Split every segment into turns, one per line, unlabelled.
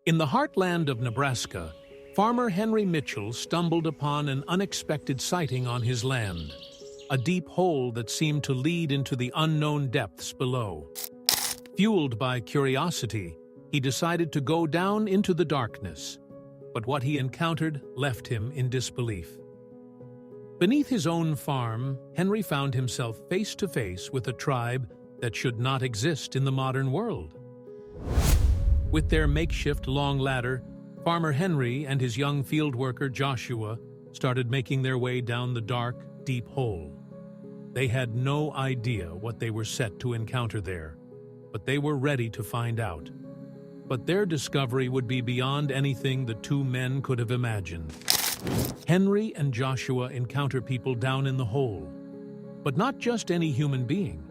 In the heartland of Nebraska, farmer Henry Mitchell stumbled upon an unexpected sighting on his land, a deep hole that seemed to lead into the unknown depths below. Fueled by curiosity, he decided to go down into the darkness, but what he encountered left him in disbelief. Beneath his own farm, Henry found himself face to face with a tribe that should not exist in the modern world. With their makeshift long ladder, Farmer Henry and his young field worker Joshua started making their way down the dark, deep hole. They had no idea what they were set to encounter there, but they were ready to find out. But their discovery would be beyond anything the two men could have imagined. Henry and Joshua encounter people down in the hole, but not just any human being.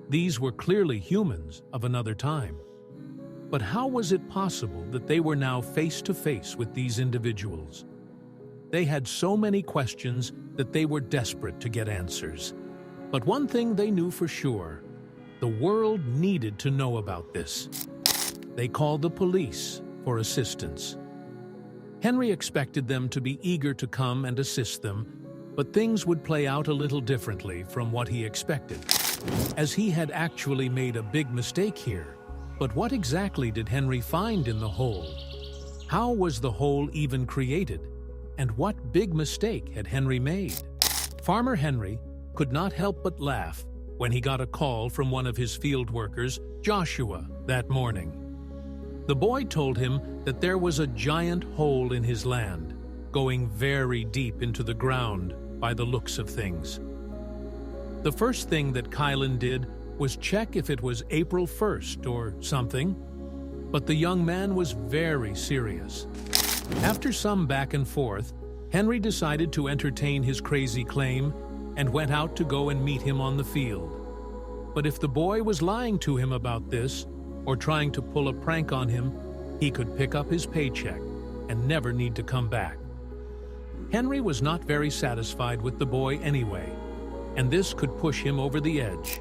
These were clearly humans of another time. But how was it possible that they were now face to face with these individuals? They had so many questions that they were desperate to get answers. But one thing they knew for sure: the world needed to know about this. They called the police for assistance. Henry expected them to be eager to come and assist them, but things would play out a little differently from what he expected, as he had actually made a big mistake here. But what exactly did Henry find in the hole? How was the hole even created? And what big mistake had Henry made? Farmer Henry could not help but laugh when he got a call from one of his field workers, Joshua, that morning. The boy told him that there was a giant hole in his land, going very deep into the ground by the looks of things. The first thing that Kylan did was check if it was April 1st or something, but the young man was very serious. After some back and forth, Henry decided to entertain his crazy claim and went out to go and meet him on the field. But if the boy was lying to him about this, or trying to pull a prank on him, he could pick up his paycheck and never need to come back. Henry was not very satisfied with the boy anyway, and this could push him over the edge.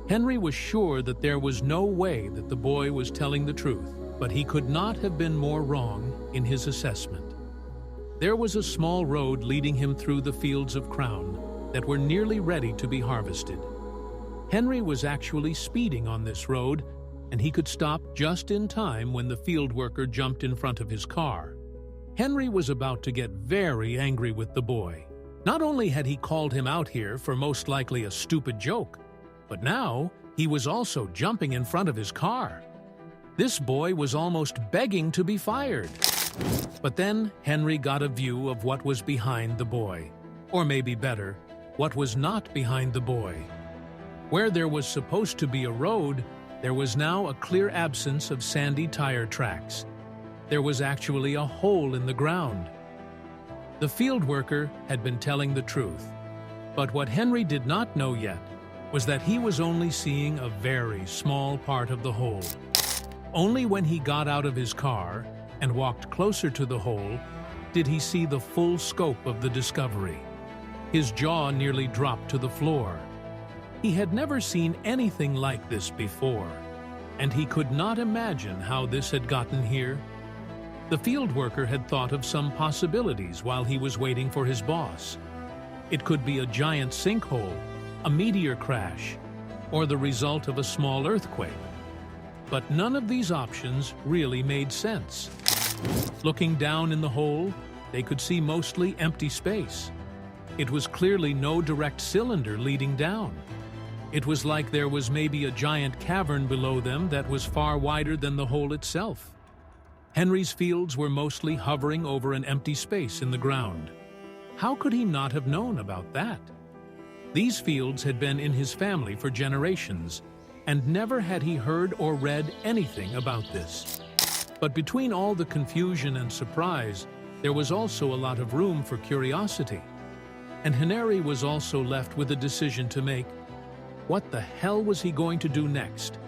Henry was sure that there was no way that the boy was telling the truth, but he could not have been more wrong in his assessment. There was a small road leading him through the fields of crown that were nearly ready to be harvested. Henry was actually speeding on this road, and he could stop just in time when the field worker jumped in front of his car. Henry was about to get very angry with the boy. Not only had he called him out here for most likely a stupid joke, but now he was also jumping in front of his car. This boy was almost begging to be fired. But then Henry got a view of what was behind the boy. Or maybe better, what was not behind the boy. Where there was supposed to be a road, there was now a clear absence of sandy tire tracks. There was actually a hole in the ground. The field worker had been telling the truth. But what Henry did not know yet was that he was only seeing a very small part of the hole. Only when he got out of his car and walked closer to the hole did he see the full scope of the discovery. His jaw nearly dropped to the floor. He had never seen anything like this before, and he could not imagine how this had gotten here. The field worker had thought of some possibilities while he was waiting for his boss. It could be a giant sinkhole, a meteor crash, or the result of a small earthquake. But none of these options really made sense. Looking down in the hole, they could see mostly empty space. It was clearly no direct cylinder leading down. It was like there was maybe a giant cavern below them that was far wider than the hole itself. Henry's fields were mostly hovering over an empty space in the ground. How could he not have known about that? These fields had been in his family for generations, and never had he heard or read anything about this. But between all the confusion and surprise, there was also a lot of room for curiosity. And Henry was also left with a decision to make. What the hell was he going to do next?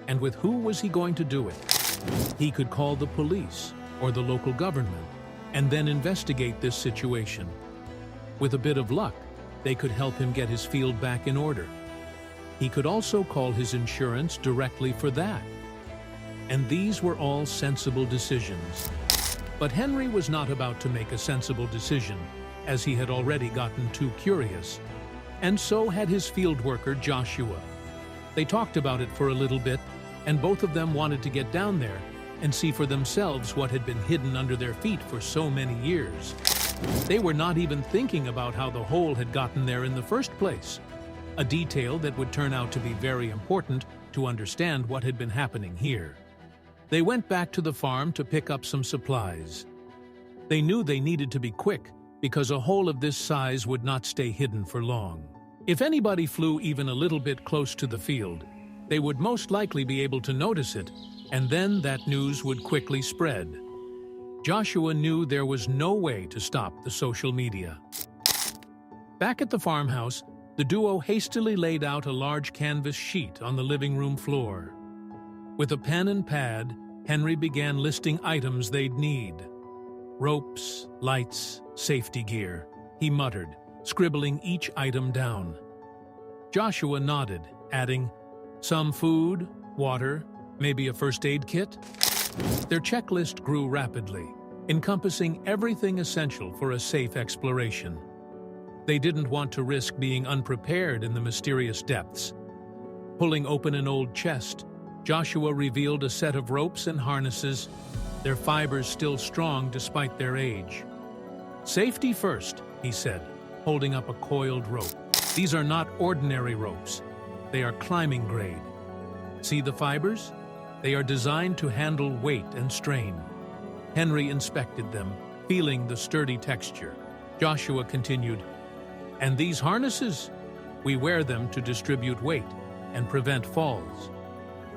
And with who was he going to do it? He could call the police or the local government and then investigate this situation. With a bit of luck, they could help him get his field back in order. He could also call his insurance directly for that. and these were all sensible decisions. But Henry was not about to make a sensible decision, as he had already gotten too curious. And so had his field worker, Joshua. They talked about it for a little bit, and both of them wanted to get down there and see for themselves what had been hidden under their feet for so many years. They were not even thinking about how the hole had gotten there in the first place, a detail that would turn out to be very important to understand what had been happening here. They went back to the farm to pick up some supplies. They knew they needed to be quick because a hole of this size would not stay hidden for long. If anybody flew even a little bit close to the field, they would most likely be able to notice it, and then that news would quickly spread. Joshua knew there was no way to stop the social media. Back at the farmhouse, the duo hastily laid out a large canvas sheet on the living room floor. With a pen and pad, Henry began listing items they'd need. Ropes, lights, safety gear, he muttered, scribbling each item down. Joshua nodded, adding, some food, water, maybe a first aid kit? Their checklist grew rapidly, encompassing everything essential for a safe exploration. They didn't want to risk being unprepared in the mysterious depths. Pulling open an old chest, Joshua revealed a set of ropes and harnesses, their fibers still strong despite their age. Safety first, he said, holding up a coiled rope. These are not ordinary ropes. They are climbing grade. See the fibers? They are designed to handle weight and strain. Henry inspected them, feeling the sturdy texture. Joshua continued, and these harnesses? We wear them to distribute weight and prevent falls.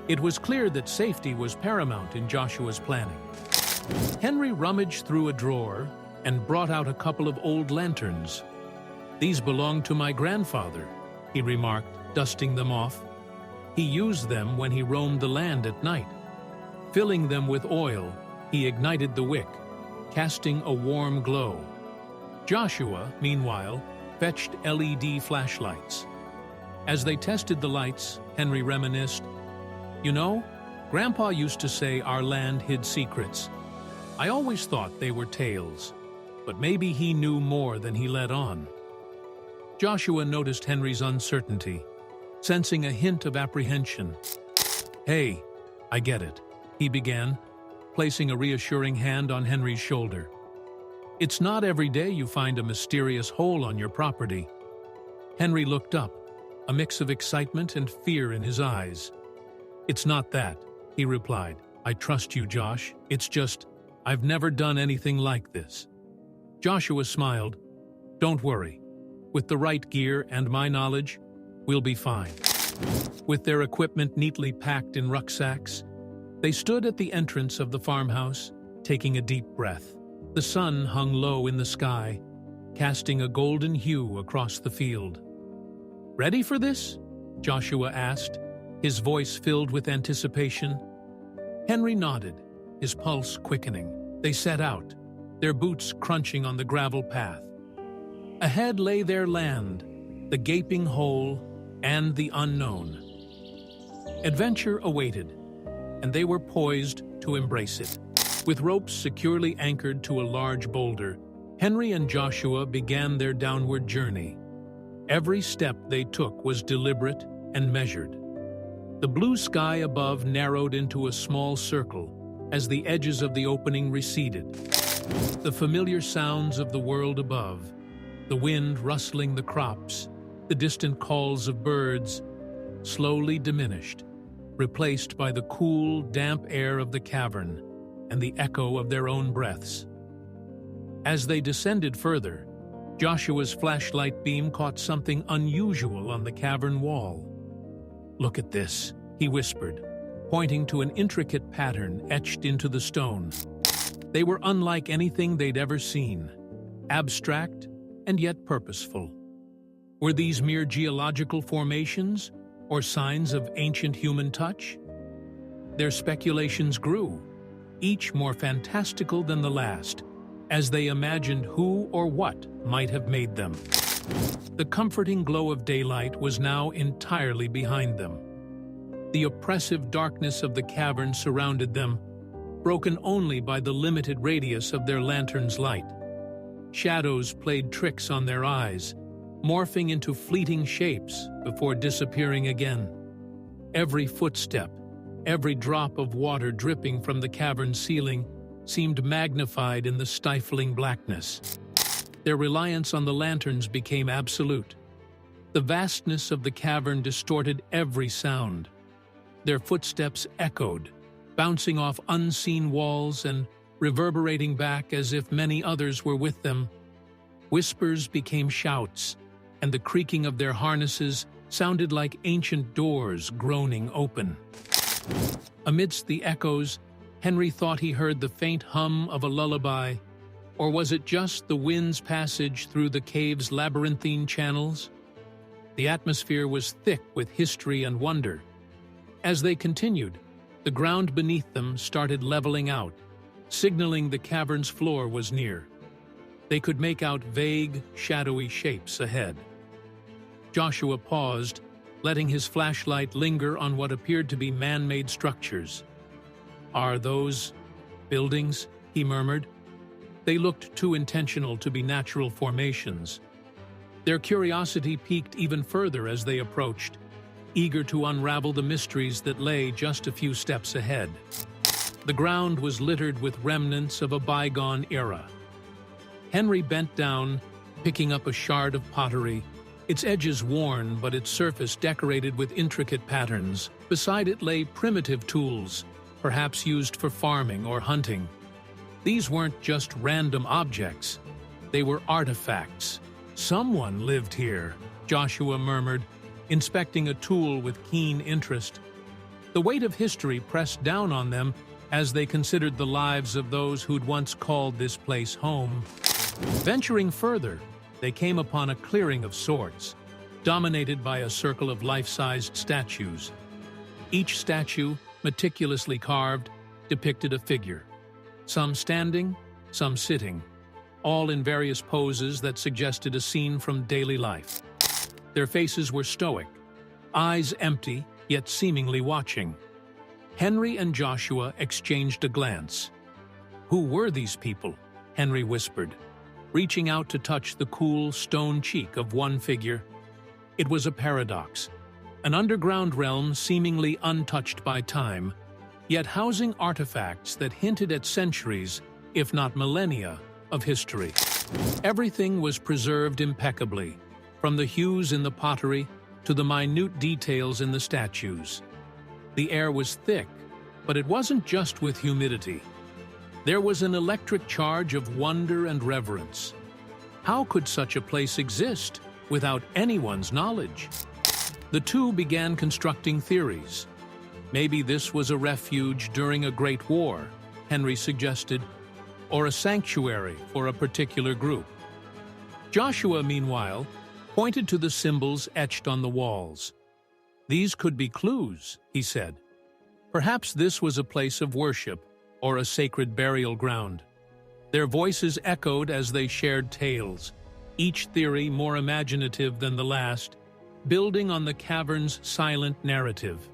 It was clear that safety was paramount in Joshua's planning. Henry rummaged through a drawer and brought out a couple of old lanterns. These belonged to my grandfather, he remarked, dusting them off. He used them when he roamed the land at night. Filling them with oil, he ignited the wick, casting a warm glow. Joshua, meanwhile, fetched LED flashlights. As they tested the lights, Henry reminisced, you know, Grandpa used to say our land hid secrets. I always thought they were tales, but maybe he knew more than he let on. Joshua noticed Henry's uncertainty, sensing a hint of apprehension. Hey, I get it, he began, placing a reassuring hand on Henry's shoulder. It's not every day you find a mysterious hole on your property. Henry looked up, a mix of excitement and fear in his eyes. It's not that, he replied. I trust you, Josh. It's just, I've never done anything like this. Joshua smiled. Don't worry. With the right gear and my knowledge, we'll be fine. With their equipment neatly packed in rucksacks, they stood at the entrance of the farmhouse, taking a deep breath. The sun hung low in the sky, casting a golden hue across the field. Ready for this? Joshua asked, his voice filled with anticipation. Henry nodded, his pulse quickening. They set out, their boots crunching on the gravel path. Ahead lay their land, the gaping hole, and the unknown. Adventure awaited, and they were poised to embrace it. With ropes securely anchored to a large boulder, Henry and Joshua began their downward journey. Every step they took was deliberate and measured. The blue sky above narrowed into a small circle as the edges of the opening receded. The familiar sounds of the world above, the wind rustling the crops, the distant calls of birds, slowly diminished, replaced by the cool, damp air of the cavern and the echo of their own breaths. As they descended further, Joshua's flashlight beam caught something unusual on the cavern wall. Look at this, he whispered, pointing to an intricate pattern etched into the stone. They were unlike anything they'd ever seen, abstract and yet purposeful. Were these mere geological formations or signs of ancient human touch? Their speculations grew, each more fantastical than the last, as they imagined who or what might have made them. The comforting glow of daylight was now entirely behind them. The oppressive darkness of the cavern surrounded them, broken only by the limited radius of their lantern's light. Shadows played tricks on their eyes, morphing into fleeting shapes before disappearing again. Every footstep, every drop of water dripping from the cavern's ceiling seemed magnified in the stifling blackness. Their reliance on the lanterns became absolute. The vastness of the cavern distorted every sound. Their footsteps echoed, bouncing off unseen walls and reverberating back as if many others were with them. Whispers became shouts, and the creaking of their harnesses sounded like ancient doors groaning open. Amidst the echoes, Henry thought he heard the faint hum of a lullaby, or was it just the wind's passage through the cave's labyrinthine channels? The atmosphere was thick with history and wonder. As they continued, the ground beneath them started leveling out, signaling the cavern's floor was near. They could make out vague, shadowy shapes ahead. Joshua paused, letting his flashlight linger on what appeared to be man-made structures. "Are those buildings?" he murmured. They looked too intentional to be natural formations. Their curiosity piqued even further as they approached, eager to unravel the mysteries that lay just a few steps ahead. The ground was littered with remnants of a bygone era. Henry bent down, picking up a shard of pottery, its edges worn but its surface decorated with intricate patterns. Beside it lay primitive tools, perhaps used for farming or hunting. These weren't just random objects. They were artifacts. "Someone lived here," Joshua murmured, inspecting a tool with keen interest. The weight of history pressed down on them as they considered the lives of those who'd once called this place home. Venturing further, they came upon a clearing of sorts, dominated by a circle of life-sized statues. Each statue, meticulously carved, depicted a figure, some standing, some sitting, all in various poses that suggested a scene from daily life. Their faces were stoic, eyes empty, yet seemingly watching. Henry and Joshua exchanged a glance. "Who were these people?" Henry whispered, reaching out to touch the cool stone cheek of one figure. It was a paradox, an underground realm seemingly untouched by time, yet housing artifacts that hinted at centuries, if not millennia, of history. Everything was preserved impeccably, from the hues in the pottery to the minute details in the statues. The air was thick, but it wasn't just with humidity. There was an electric charge of wonder and reverence. How could such a place exist without anyone's knowledge? The two began constructing theories. Maybe this was a refuge during a great war, Henry suggested, or a sanctuary for a particular group. Joshua, meanwhile, pointed to the symbols etched on the walls. "These could be clues," he said. Perhaps this was a place of worship or a sacred burial ground. Their voices echoed as they shared tales, each theory more imaginative than the last, building on the cavern's silent narrative.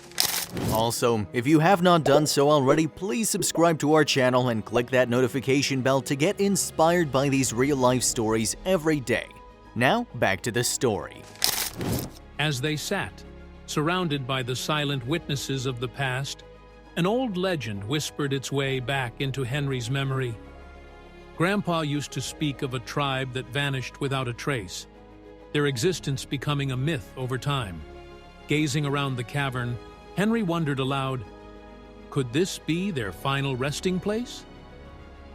Also, if you have not done so already, please subscribe to our channel and click that notification bell to get inspired by these real-life stories every day. Now, back to the story.
As they sat, surrounded by the silent witnesses of the past, an old legend whispered its way back into Henry's memory. Grandpa used to speak of a tribe that vanished without a trace, their existence becoming a myth over time. Gazing around the cavern, Henry wondered aloud, could this be their final resting place?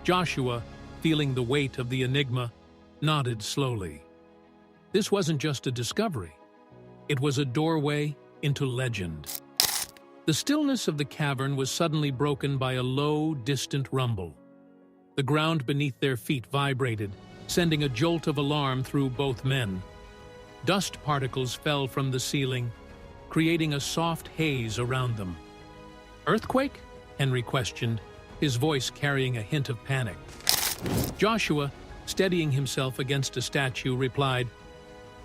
Joshua, feeling the weight of the enigma, nodded slowly. This wasn't just a discovery. It was a doorway into legend. The stillness of the cavern was suddenly broken by a low, distant rumble. The ground beneath their feet vibrated, sending a jolt of alarm through both men. Dust particles fell from the ceiling, creating a soft haze around them. "Earthquake?" Henry questioned, his voice carrying a hint of panic. Joshua, steadying himself against a statue, replied,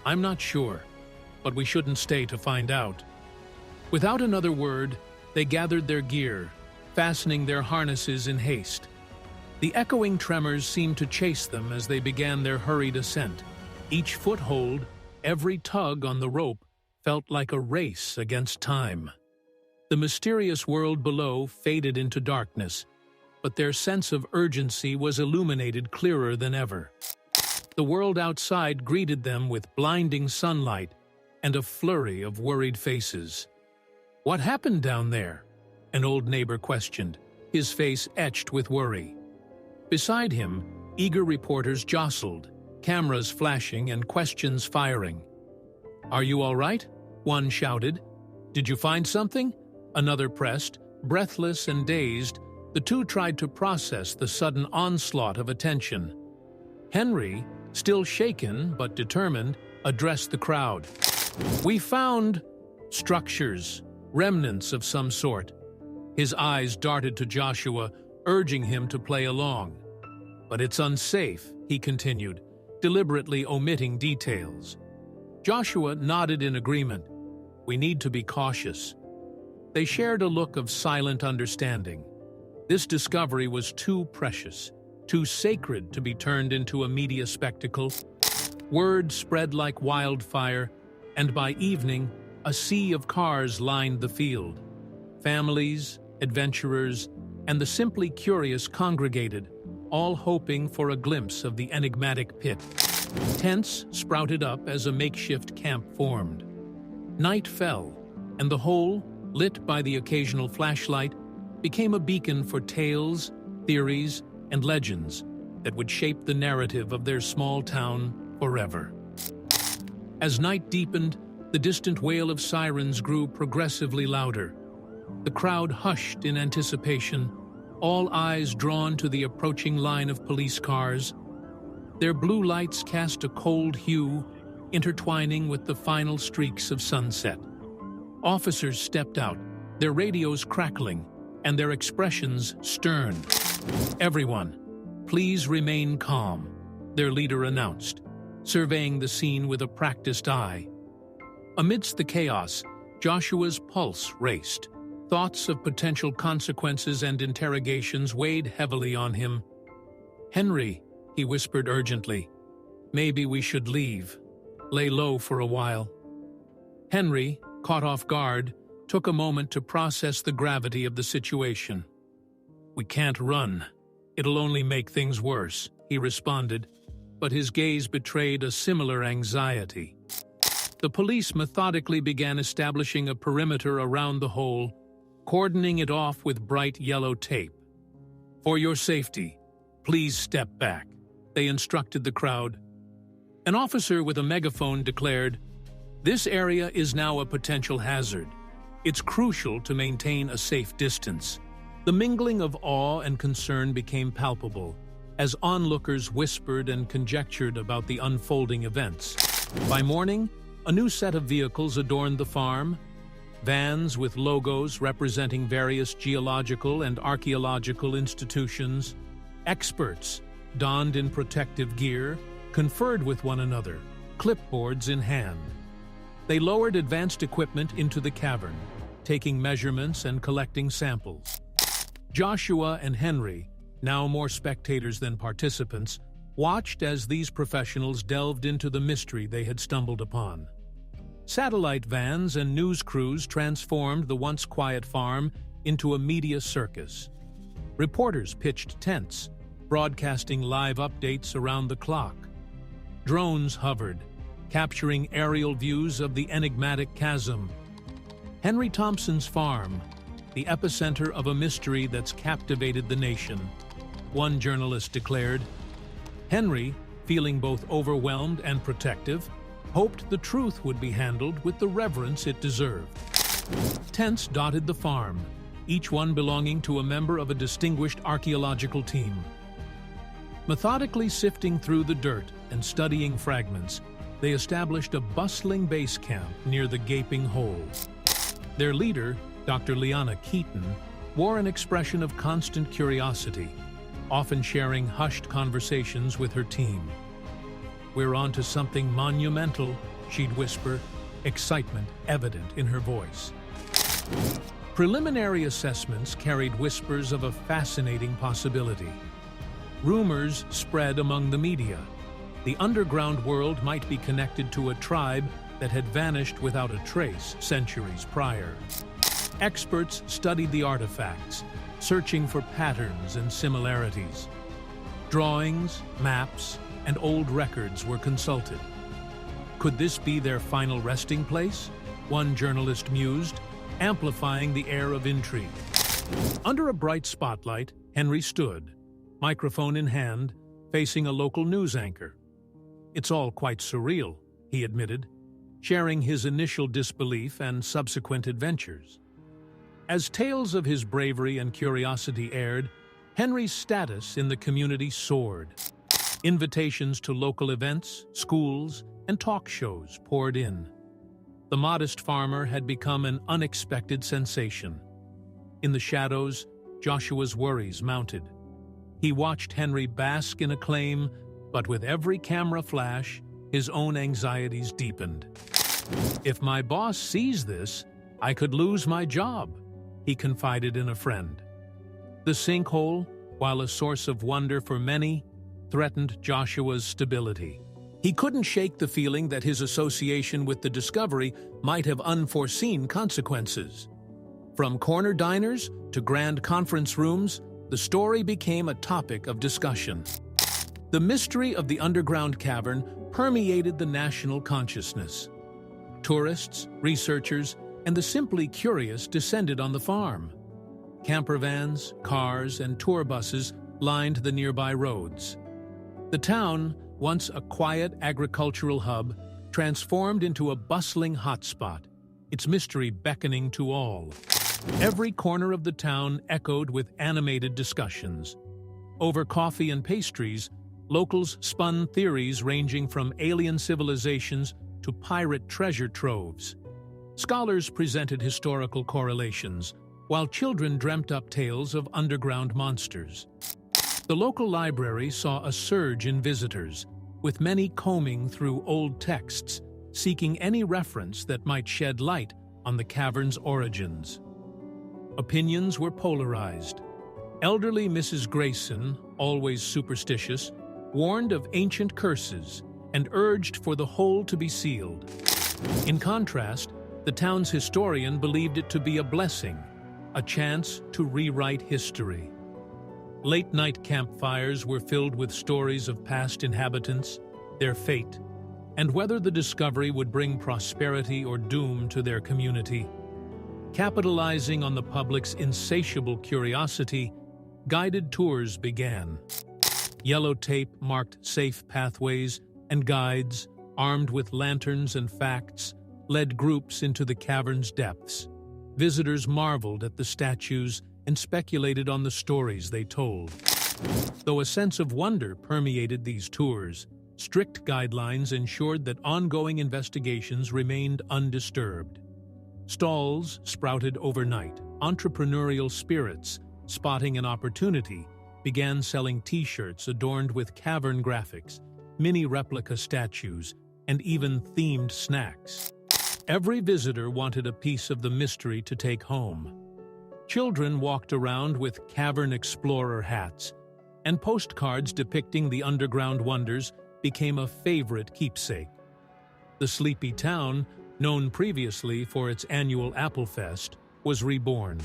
"I'm not sure, but we shouldn't stay to find out." Without another word, they gathered their gear, fastening their harnesses in haste. The echoing tremors seemed to chase them as they began their hurried ascent. Each foothold, every tug on the rope, felt like a race against time. The mysterious world below faded into darkness, but their sense of urgency was illuminated clearer than ever. The world outside greeted them with blinding sunlight and a flurry of worried faces. "What happened down there?" an old neighbor questioned, his face etched with worry. Beside him, eager reporters jostled, cameras flashing and questions firing. "Are you all right?" one shouted. "Did you find something?" another pressed. Breathless and dazed, the two tried to process the sudden onslaught of attention. Henry, still shaken but determined, addressed the crowd. "We found structures, remnants of some sort." His eyes darted to Joshua, urging him to play along. "But it's unsafe," he continued, deliberately omitting details. Joshua nodded in agreement. "We need to be cautious." They shared a look of silent understanding. This discovery was too precious, too sacred to be turned into a media spectacle. Word spread like wildfire, and by evening, a sea of cars lined the field. Families, adventurers, and the simply curious congregated, all hoping for a glimpse of the enigmatic pit. Tents sprouted up as a makeshift camp formed. Night fell, and the whole, lit by the occasional flashlight, became a beacon for tales, theories, and legends that would shape the narrative of their small town forever. As night deepened, the distant wail of sirens grew progressively louder. The crowd hushed in anticipation, all eyes drawn to the approaching line of police cars. Their blue lights cast a cold hue, intertwining with the final streaks of sunset. Officers stepped out, their radios crackling, and their expressions stern. "Everyone, please remain calm," their leader announced, surveying the scene with a practiced eye. Amidst the chaos, Joshua's pulse raced. Thoughts of potential consequences and interrogations weighed heavily on him. "Henry," he whispered urgently, "maybe we should leave. Lay low for a while." Henry, caught off guard, took a moment to process the gravity of the situation. "We can't run. It'll only make things worse," he responded, but his gaze betrayed a similar anxiety. The police methodically began establishing a perimeter around the hole, cordoning it off with bright yellow tape. "For your safety, please step back," they instructed the crowd. An officer with a megaphone declared, "This area is now a potential hazard. It's crucial to maintain a safe distance." The mingling of awe and concern became palpable as onlookers whispered and conjectured about the unfolding events. By morning, a new set of vehicles adorned the farm, vans with logos representing various geological and archaeological institutions. Experts, donned in protective gear, conferred with one another, clipboards in hand. They lowered advanced equipment into the cavern, taking measurements and collecting samples. Joshua and Henry, now more spectators than participants, watched as these professionals delved into the mystery they had stumbled upon. Satellite vans and news crews transformed the once quiet farm into a media circus. Reporters pitched tents, broadcasting live updates around the clock. Drones hovered, capturing aerial views of the enigmatic chasm. Henry Thompson's farm, the epicenter of a mystery that's captivated the nation, one journalist declared. Henry, feeling both overwhelmed and protective, hoped the truth would be handled with the reverence it deserved. Tents dotted the farm, each one belonging to a member of a distinguished archaeological team. Methodically sifting through the dirt and studying fragments, they established a bustling base camp near the gaping hole. Their leader, Dr. Liana Keaton, wore an expression of constant curiosity, often sharing hushed conversations with her team. "We're on to something monumental," she'd whisper, excitement evident in her voice. Preliminary assessments carried whispers of a fascinating possibility. Rumors spread among the media. The underground world might be connected to a tribe that had vanished without a trace centuries prior. Experts studied the artifacts, searching for patterns and similarities. Drawings, maps, and old records were consulted. Could this be their final resting place? One journalist mused, amplifying the air of intrigue. Under a bright spotlight, Henry stood, microphone in hand, facing a local news anchor. "It's all quite surreal," he admitted, sharing his initial disbelief and subsequent adventures. As tales of his bravery and curiosity aired, Henry's status in the community soared. Invitations to local events, schools, and talk shows poured in. The modest farmer had become an unexpected sensation. In the shadows, Joshua's worries mounted. He watched Henry bask in acclaim, but with every camera flash, his own anxieties deepened. "If my boss sees this, I could lose my job," he confided in a friend. The sinkhole, while a source of wonder for many, threatened Joshua's stability. He couldn't shake the feeling that his association with the discovery might have unforeseen consequences. From corner diners to grand conference rooms, the story became a topic of discussion. The mystery of the underground cavern permeated the national consciousness. Tourists, researchers, and the simply curious descended on the farm. Camper vans, cars, and tour buses lined the nearby roads. The town, once a quiet agricultural hub, transformed into a bustling hotspot, its mystery beckoning to all. Every corner of the town echoed with animated discussions. Over coffee and pastries, locals spun theories ranging from alien civilizations to pirate treasure troves. Scholars presented historical correlations, while children dreamt up tales of underground monsters. The local library saw a surge in visitors, with many combing through old texts, seeking any reference that might shed light on the cavern's origins. Opinions were polarized. Elderly Mrs. Grayson, always superstitious, warned of ancient curses and urged for the hole to be sealed. In contrast, the town's historian believed it to be a blessing, a chance to rewrite history. Late-night campfires were filled with stories of past inhabitants, their fate, and whether the discovery would bring prosperity or doom to their community. Capitalizing on the public's insatiable curiosity, guided tours began. Yellow tape marked safe pathways, and guides, armed with lanterns and facts, led groups into the cavern's depths. Visitors marveled at the statues and speculated on the stories they told. Though a sense of wonder permeated these tours, strict guidelines ensured that ongoing investigations remained undisturbed. Stalls sprouted overnight. Entrepreneurial spirits, spotting an opportunity, began selling T-shirts adorned with cavern graphics, mini replica statues, and even themed snacks. Every visitor wanted a piece of the mystery to take home. Children walked around with cavern explorer hats, and postcards depicting the underground wonders became a favorite keepsake. The sleepy town, known previously for its annual Apple Fest, was reborn.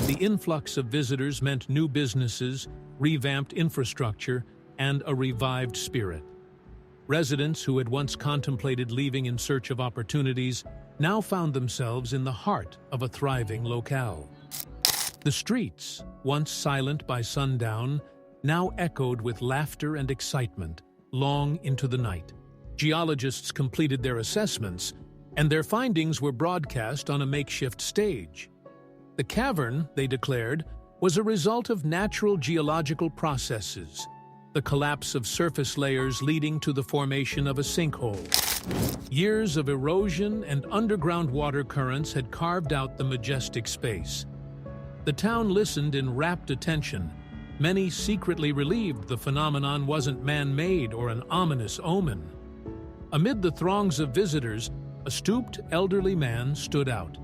The influx of visitors meant new businesses, revamped infrastructure, and a revived spirit. Residents who had once contemplated leaving in search of opportunities now found themselves in the heart of a thriving locale. The streets, once silent by sundown, now echoed with laughter and excitement long into the night. Geologists completed their assessments, and their findings were broadcast on a makeshift stage. The cavern, they declared, was a result of natural geological processes, the collapse of surface layers leading to the formation of a sinkhole. Years of erosion and underground water currents had carved out the majestic space. The town listened in rapt attention. Many secretly relieved the phenomenon wasn't man-made or an ominous omen. Amid the throngs of visitors, a stooped elderly man stood out.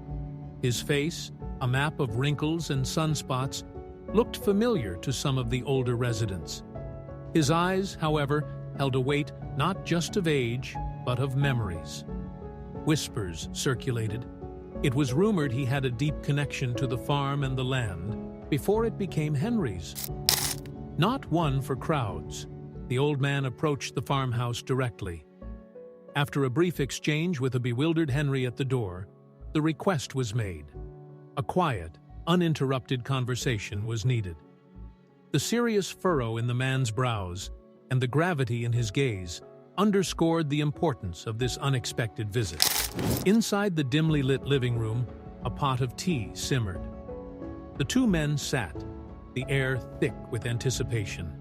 His face, a map of wrinkles and sunspots, looked familiar to some of the older residents. His eyes, however, held a weight not just of age, but of memories. Whispers circulated. It was rumored he had a deep connection to the farm and the land before it became Henry's. Not one for crowds, the old man approached the farmhouse directly. After a brief exchange with a bewildered Henry at the door, the request was made. A quiet, uninterrupted conversation was needed. The serious furrow in the man's brows and the gravity in his gaze underscored the importance of this unexpected visit. Inside the dimly lit living room, a pot of tea simmered. The two men sat, the air thick with anticipation.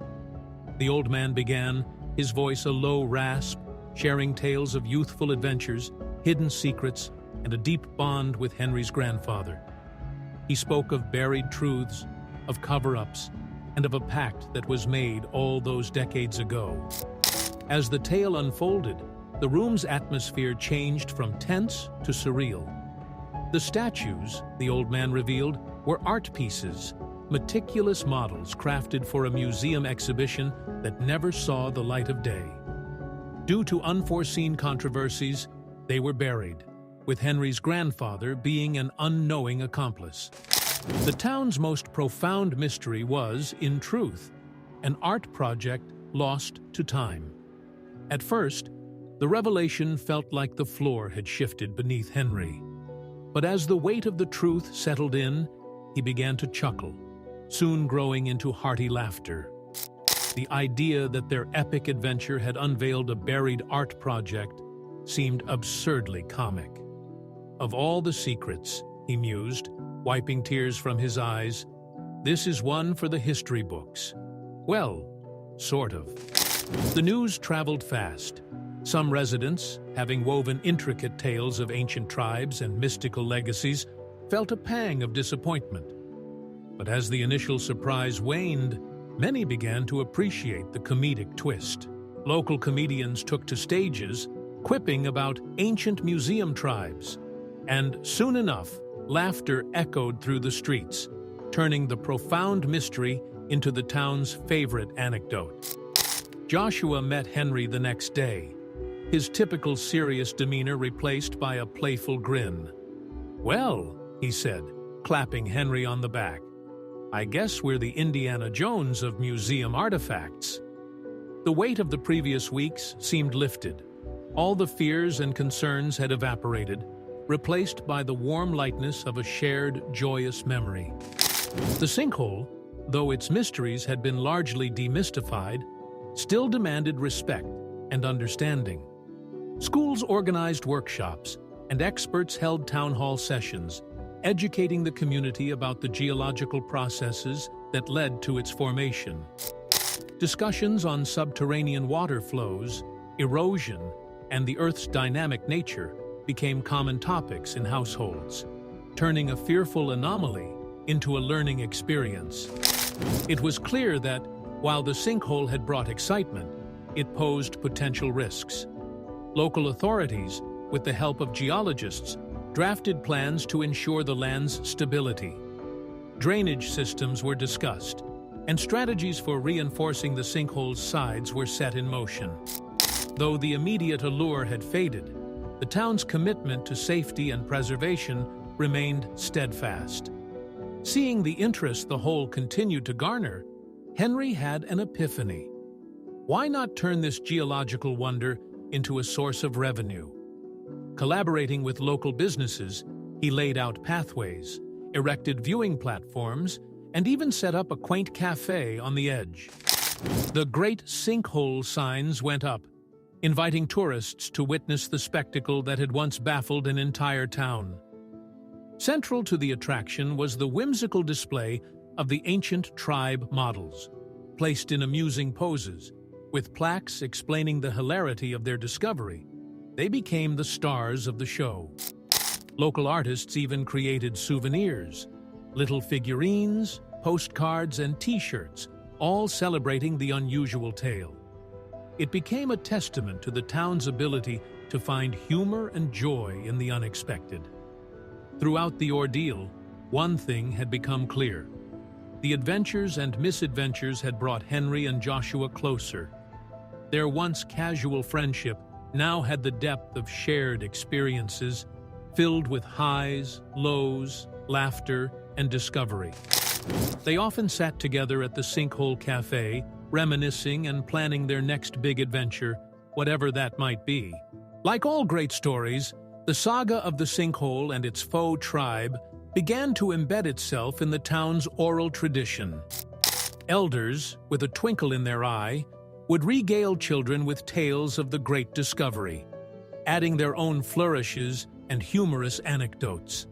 The old man began, his voice a low rasp, sharing tales of youthful adventures, hidden secrets, and a deep bond with Henry's grandfather. He spoke of buried truths, of cover-ups, and of a pact that was made all those decades ago. As the tale unfolded, the room's atmosphere changed from tense to surreal. The statues, the old man revealed, were art pieces, meticulous models crafted for a museum exhibition that never saw the light of day. Due to unforeseen controversies, they were buried, with Henry's grandfather being an unknowing accomplice. The town's most profound mystery was, in truth, an art project lost to time. At first, the revelation felt like the floor had shifted beneath Henry. But as the weight of the truth settled in, he began to chuckle, soon growing into hearty laughter. The idea that their epic adventure had unveiled a buried art project seemed absurdly comic. Of all the secrets, he mused, wiping tears from his eyes, this is one for the history books. Well, sort of. The news traveled fast. Some residents, having woven intricate tales of ancient tribes and mystical legacies, felt a pang of disappointment. But as the initial surprise waned, many began to appreciate the comedic twist. Local comedians took to stages, quipping about ancient museum tribes, and soon enough, laughter echoed through the streets, turning the profound mystery into the town's favorite anecdote. Joshua met Henry the next day, his typical serious demeanor replaced by a playful grin. "Well," he said, clapping Henry on the back, "I guess we're the Indiana Jones of museum artifacts." The weight of the previous weeks seemed lifted. All the fears and concerns had evaporated, replaced by the warm lightness of a shared, joyous memory. The sinkhole, though its mysteries had been largely demystified, still demanded respect and understanding. Schools organized workshops, and experts held town hall sessions, educating the community about the geological processes that led to its formation. Discussions on subterranean water flows, erosion, and the Earth's dynamic nature became common topics in households, turning a fearful anomaly into a learning experience. It was clear that, while the sinkhole had brought excitement, it posed potential risks. Local authorities, with the help of geologists, drafted plans to ensure the land's stability. Drainage systems were discussed, and strategies for reinforcing the sinkhole's sides were set in motion. Though the immediate allure had faded, the town's commitment to safety and preservation remained steadfast. Seeing the interest the hole continued to garner, Henry had an epiphany. Why not turn this geological wonder into a source of revenue? Collaborating with local businesses, he laid out pathways, erected viewing platforms, and even set up a quaint cafe on the edge. The Great Sinkhole signs went up, inviting tourists to witness the spectacle that had once baffled an entire town. Central to the attraction was the whimsical display of the ancient tribe models, placed in amusing poses, with plaques explaining the hilarity of their discovery. They became the stars of the show. Local artists even created souvenirs, little figurines, postcards, and T-shirts, all celebrating the unusual tale. It became a testament to the town's ability to find humor and joy in the unexpected. Throughout the ordeal, one thing had become clear. The adventures and misadventures had brought Henry and Joshua closer. Their once casual friendship now had the depth of shared experiences, filled with highs, lows, laughter, and discovery. They often sat together at the Sinkhole Cafe, reminiscing and planning their next big adventure, whatever that might be. Like all great stories, the saga of the sinkhole and its faux tribe began to embed itself in the town's oral tradition. Elders, with a twinkle in their eye, would regale children with tales of the great discovery, adding their own flourishes and humorous anecdotes.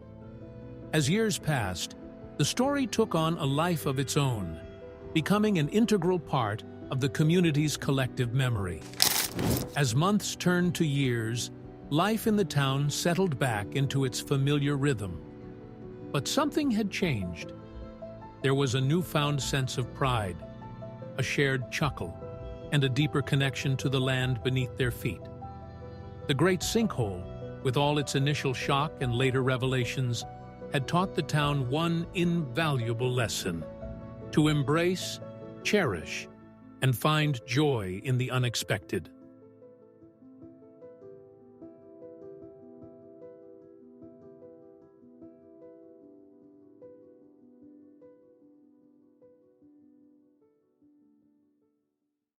As years passed, the story took on a life of its own, becoming an integral part of the community's collective memory. As months turned to years, life in the town settled back into its familiar rhythm. But something had changed. There was a newfound sense of pride, a shared chuckle, and a deeper connection to the land beneath their feet. The Great Sinkhole, with all its initial shock and later revelations, had taught the town one invaluable lesson: to embrace, cherish, and find joy in the unexpected.